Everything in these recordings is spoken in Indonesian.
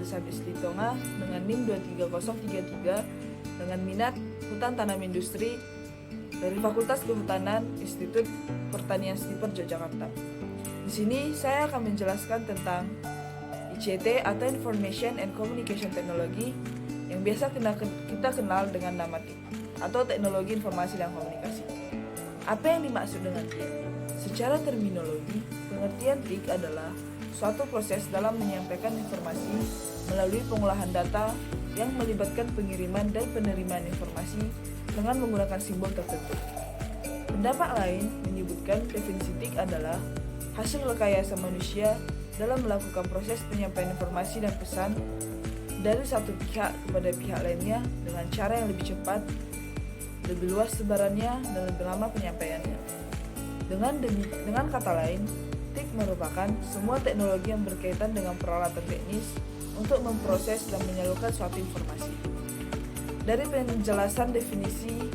Elizabeth Litonga dengan NIM 23033 dengan minat Hutan Tanam Industri dari Fakultas Kehutanan Institut Pertanian Stiper Yogyakarta. Di sini saya akan menjelaskan tentang ICT atau Information and Communication Technology yang biasa kita kenal dengan nama TIC atau Teknologi Informasi dan Komunikasi. Apa yang dimaksud dengan TIC? Secara terminologi, pengertian TIC adalah suatu proses dalam menyampaikan informasi melalui pengolahan data yang melibatkan pengiriman dan penerimaan informasi dengan menggunakan simbol tertentu. Pendapat lain menyebutkan definisi TIC adalah hasil rekayasa manusia dalam melakukan proses penyampaian informasi dan pesan dari satu pihak kepada pihak lainnya dengan cara yang lebih cepat, lebih luas sebarannya, dan lebih lama penyampaiannya. Dengan kata lain, TIC merupakan semua teknologi yang berkaitan dengan peralatan teknis untuk memproses dan menyalurkan suatu informasi. Dari penjelasan definisi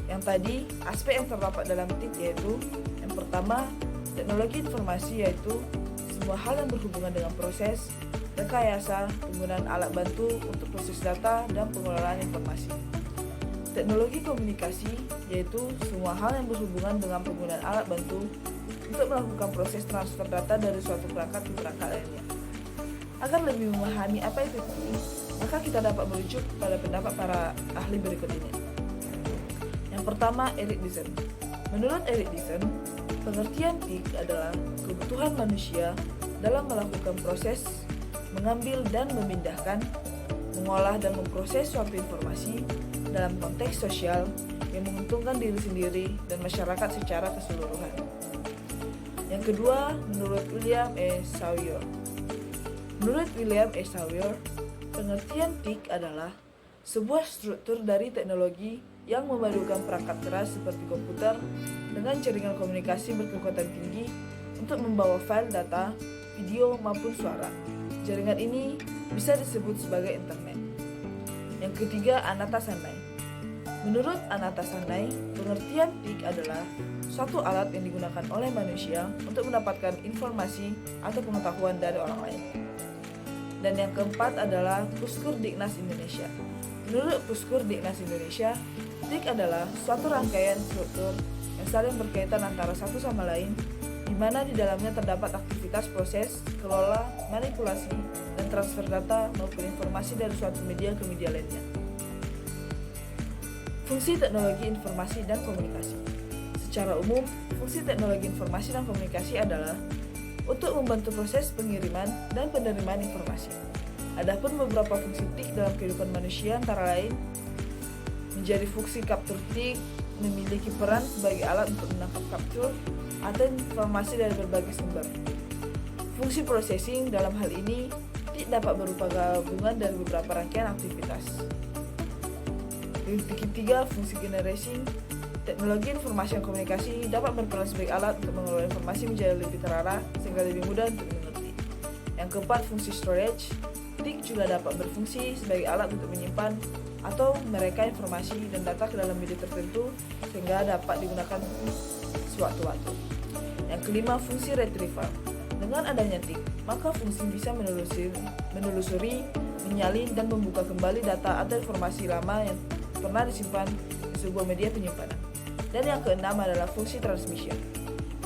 yang tadi, aspek yang terdapat dalam TIC yaitu yang pertama, teknologi informasi yaitu semua hal yang berhubungan dengan proses, rekayasa, penggunaan alat bantu untuk proses data, dan pengelolaan informasi. Teknologi komunikasi yaitu semua hal yang berhubungan dengan penggunaan alat bantu untuk melakukan proses transfer data dari suatu perangkat ke perangkat lainnya. Agar lebih memahami apa itu TIC, maka kita dapat merujuk pada pendapat para ahli berikut ini. Yang pertama, Eric Dyson. Menurut Eric Dyson, pengertian TIC adalah kebutuhan manusia dalam melakukan proses, mengambil dan memindahkan, mengolah dan memproses suatu informasi dalam konteks sosial yang menguntungkan diri sendiri dan masyarakat secara keseluruhan. Yang kedua, menurut William E. Sawyer. Menurut William E. Sawyer, pengertian TIC adalah sebuah struktur dari teknologi yang memadukan perangkat keras seperti komputer dengan jaringan komunikasi berkekuatan tinggi untuk membawa file data, video maupun suara. Jaringan ini bisa disebut sebagai internet. Yang ketiga, Anata Sanai. Menurut Anata Sanai, pengertian TIC adalah suatu alat yang digunakan oleh manusia untuk mendapatkan informasi atau pengetahuan dari orang lain. Dan yang keempat adalah Puskur Dignas Indonesia. Menurut Puskur Dignas Indonesia, TIC adalah suatu rangkaian struktur yang saling berkaitan antara satu sama lain, di mana di dalamnya terdapat aktivitas proses, kelola, manipulasi, dan transfer data maupun informasi dari suatu media ke media lainnya. Fungsi teknologi informasi dan komunikasi. Secara umum, fungsi teknologi informasi dan komunikasi adalah untuk membantu proses pengiriman dan penerimaan informasi. Adapun beberapa fungsi TIC dalam kehidupan manusia antara lain menjadi fungsi kaptur TIC, memiliki peran sebagai alat untuk menangkap kaptur atau informasi dari berbagai sumber. Fungsi processing dalam hal ini TIC dapat berupa gabungan dari beberapa rangkaian aktivitas. Yang ketiga, fungsi generation. Teknologi informasi dan komunikasi dapat berperan sebagai alat untuk mengelola informasi menjadi lebih terarah sehingga lebih mudah untuk dimengerti. Yang keempat, fungsi storage. TIC juga dapat berfungsi sebagai alat untuk menyimpan atau mereka informasi dan data ke dalam media tertentu sehingga dapat digunakan sewaktu-waktu. Yang kelima, fungsi retrieval. Dengan adanya TIC, maka fungsi bisa menelusuri, menyalin, dan membuka kembali data atau informasi lama yang pernah disimpan di sebuah media penyimpanan. Dan yang keenam adalah fungsi transmission.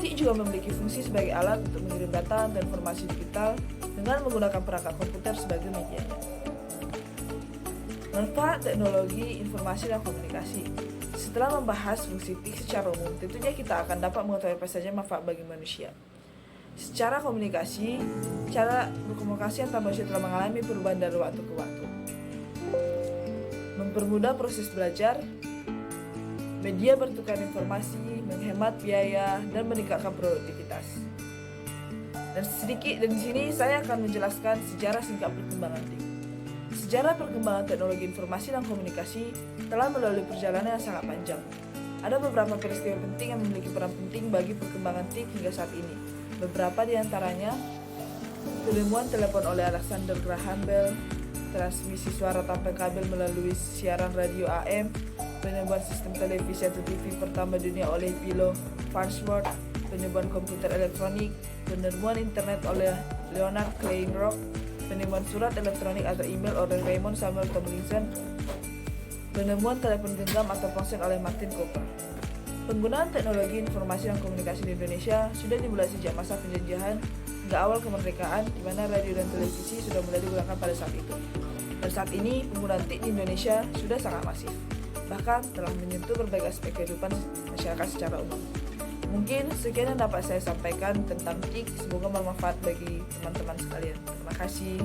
TIC juga memiliki fungsi sebagai alat untuk mengirim data dan informasi digital dengan menggunakan perangkat komputer sebagai medianya. Manfaat teknologi informasi dan komunikasi. Setelah membahas fungsi TIC secara umum, tentunya kita akan dapat mengetahui apa saja manfaat bagi manusia. Secara komunikasi, cara berkomunikasi antar manusia telah mengalami perubahan dari waktu ke waktu. Mempermudah proses belajar, media bertukar informasi, menghemat biaya, dan meningkatkan produktivitas. Dan di sini saya akan menjelaskan sejarah singkat perkembangan TIC. Sejarah perkembangan teknologi informasi dan komunikasi telah melalui perjalanan yang sangat panjang. Ada beberapa peristiwa penting yang memiliki peran penting bagi perkembangan TIC hingga saat ini. Beberapa di antaranya, penemuan telepon oleh Alexander Graham Bell, transmisi suara tanpa kabel melalui siaran radio AM, penemuan sistem televisi atau TV pertama dunia oleh Philo Farnsworth, penemuan komputer elektronik, penemuan internet oleh Leonard Kleinrock, penemuan surat elektronik atau email oleh Raymond Samuel Tomlinson, penemuan telepon genggam atau ponsel oleh Martin Cooper. Penggunaan teknologi informasi dan komunikasi di Indonesia sudah dimulai sejak masa penjajahan hingga awal kemerdekaan, di mana radio dan televisi sudah mulai digunakan pada saat itu. Dan saat ini, penggunaan TIK di Indonesia sudah sangat masif, bahkan telah menyentuh berbagai aspek kehidupan masyarakat secara umum. Mungkin sekian yang dapat saya sampaikan tentang TIK, semoga bermanfaat bagi teman-teman sekalian. Terima kasih.